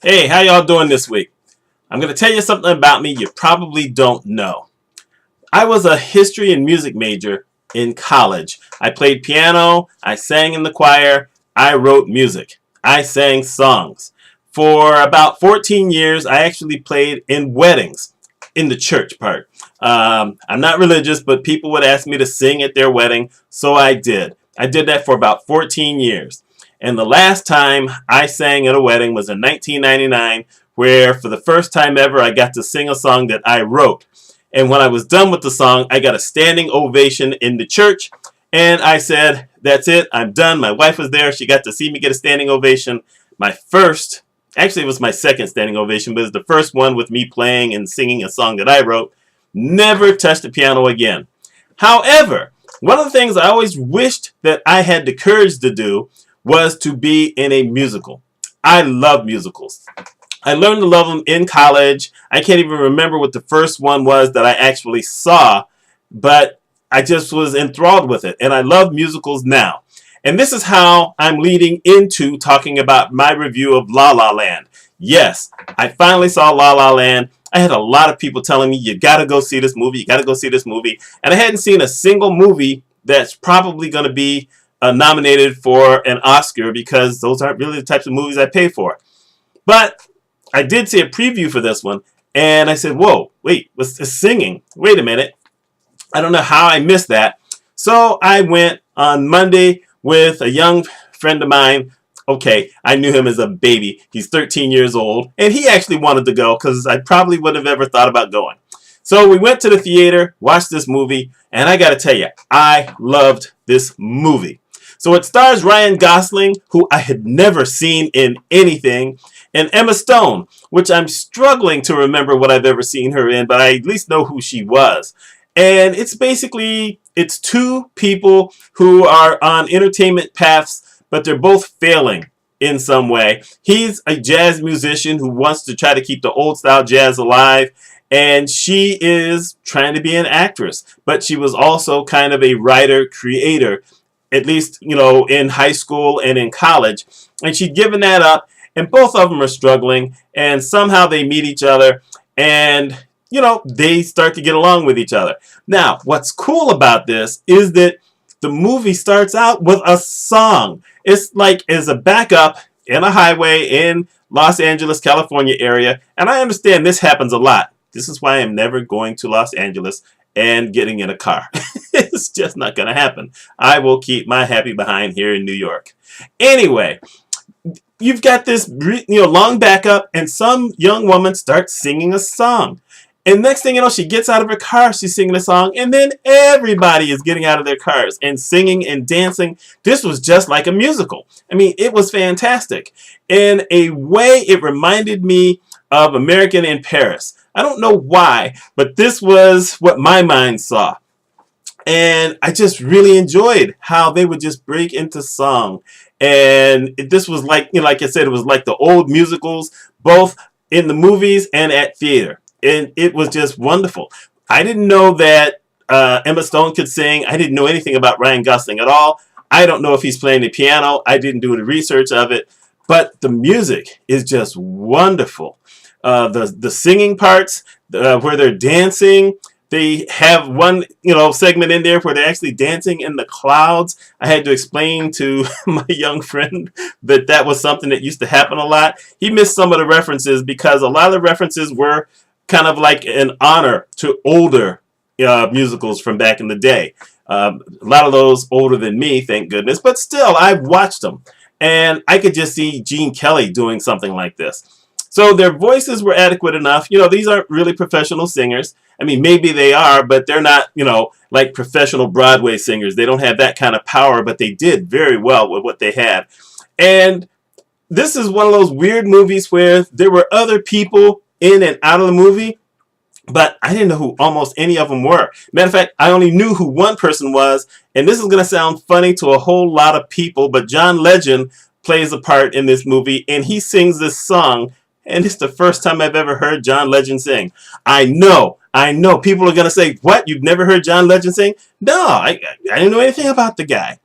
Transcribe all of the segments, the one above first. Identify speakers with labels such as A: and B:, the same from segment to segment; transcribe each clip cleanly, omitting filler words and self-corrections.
A: Hey, how y'all doing this week? I'm going to tell you something about me you probably don't know. I was a history and music major in college. I played piano, I sang in the choir, I wrote music, I sang songs. For about 14 years, I actually played in weddings, in the church part. I'm not religious, but people would ask me to sing at their wedding, so I did. I did that for about 14 years. And the last time I sang at a wedding was in 1999, where for the first time ever I got to sing a song that I wrote. And when I was done with the song, I got a standing ovation in the church. And I said, that's it, I'm done. My wife was there. She got to see me get a standing ovation. Actually, it was my second standing ovation, but it was the first one with me playing and singing a song that I wrote. Never touched the piano again. However, one of the things I always wished that I had the courage to do was to be in a musical. I love musicals. I learned to love them in college. I can't even remember what the first one was that I actually saw, but I just was enthralled with it, and I love musicals now. And this is how I'm leading into talking about my review of La La Land. Yes, I finally saw La La Land. I had a lot of people telling me, you gotta go see this movie, you gotta go see this movie. And I hadn't seen a single movie that's probably going to be nominated for an Oscar, because those aren't really the types of movies I pay for. But I did see a preview for this one, and I said, whoa, wait, what's this singing? Wait a minute. I don't know how I missed that. So I went on Monday with a young friend of mine. Okay, I knew him as a baby. He's 13 years old, and he actually wanted to go because I probably wouldn't have ever thought about going. So we went to the theater, watched this movie, and I got to tell you, I loved this movie. So it stars Ryan Gosling, who I had never seen in anything, and Emma Stone, which I'm struggling to remember what I've ever seen her in, but I at least know who she was. And it's two people who are on entertainment paths, but they're both failing in some way. He's a jazz musician who wants to try to keep the old style jazz alive, and she is trying to be an actress, but she was also kind of a writer, creator, at least, in high school and in college. And she'd given that up, and both of them are struggling, and somehow they meet each other, and they start to get along with each other. Now, what's cool about this is that the movie starts out with a song. It's like as a backup in a highway in Los Angeles, California area. And I understand this happens a lot. This is why I'm never going to Los Angeles and getting in a car. It's just not going to happen. I will keep my happy behind here in New York. Anyway, you've got this long backup, and some young woman starts singing a song. And next thing you know, she gets out of her car, she's singing a song, and then everybody is getting out of their cars and singing and dancing. This was just like a musical. I mean, it was fantastic. In a way, it reminded me of American in Paris. I don't know why, but this was what my mind saw. And I just really enjoyed how they would just break into song. And this was like I said, it was like the old musicals, both in the movies and at theater. And it was just wonderful. I didn't know that Emma Stone could sing. I didn't know anything about Ryan Gosling at all. I don't know if he's playing the piano. I didn't do the research of it. But the music is just wonderful. The singing parts, where they're dancing. They have one, segment in there where they're actually dancing in the clouds. I had to explain to my young friend that was something that used to happen a lot. He missed some of the references because a lot of the references were kind of like an honor to older musicals from back in the day. A lot of those older than me, thank goodness. But still, I've watched them. And I could just see Gene Kelly doing something like this. So their voices were adequate enough. These aren't really professional singers. I mean, maybe they are, but they're not, like professional Broadway singers. They don't have that kind of power, but they did very well with what they had. And this is one of those weird movies where there were other people in and out of the movie, but I didn't know who almost any of them were. Matter of fact, I only knew who one person was, and this is going to sound funny to a whole lot of people, but John Legend plays a part in this movie, and he sings this song, and it's the first time I've ever heard John Legend sing. I know. People are going to say, what? You've never heard John Legend sing? No, I didn't know anything about the guy.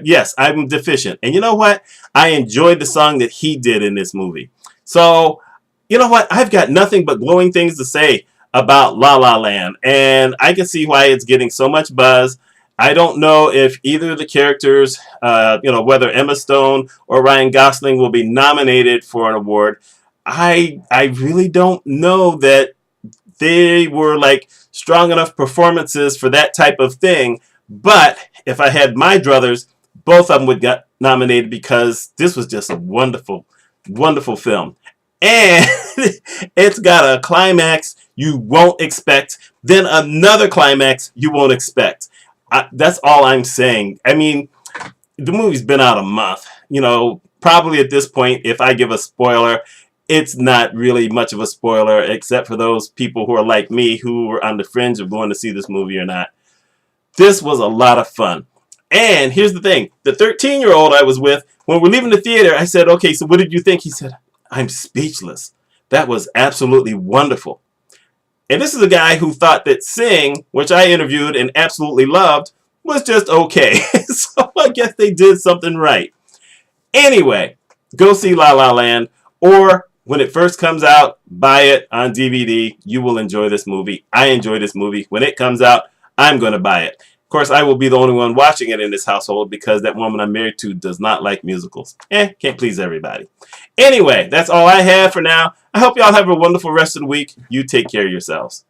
A: Yes, I'm deficient. And you know what? I enjoyed the song that he did in this movie. So, you know what? I've got nothing but glowing things to say about La La Land, and I can see why it's getting so much buzz. I don't know if either of the characters, whether Emma Stone or Ryan Gosling will be nominated for an award. I really don't know that they were like strong enough performances for that type of thing. But if I had my druthers, both of them would get nominated because this was just a wonderful, wonderful film. And it's got a climax you won't expect, then another climax you won't expect. That's all I'm saying. I mean, the movie's been out a month. Probably at this point, if I give a spoiler, it's not really much of a spoiler, except for those people who are like me, who were on the fringe of going to see this movie or not. This was a lot of fun. And here's the thing. The 13-year-old I was with, when we're leaving the theater, I said, okay, so what did you think? He said, I'm speechless. That was absolutely wonderful. And this is a guy who thought that Sing, which I interviewed and absolutely loved, was just okay. So I guess they did something right. Anyway, go see La La Land, or when it first comes out, buy it on DVD. You will enjoy this movie. I enjoy this movie. When it comes out, I'm going to buy it. Of course, I will be the only one watching it in this household because that woman I'm married to does not like musicals. Can't please everybody. Anyway, that's all I have for now. I hope y'all have a wonderful rest of the week. You take care of yourselves.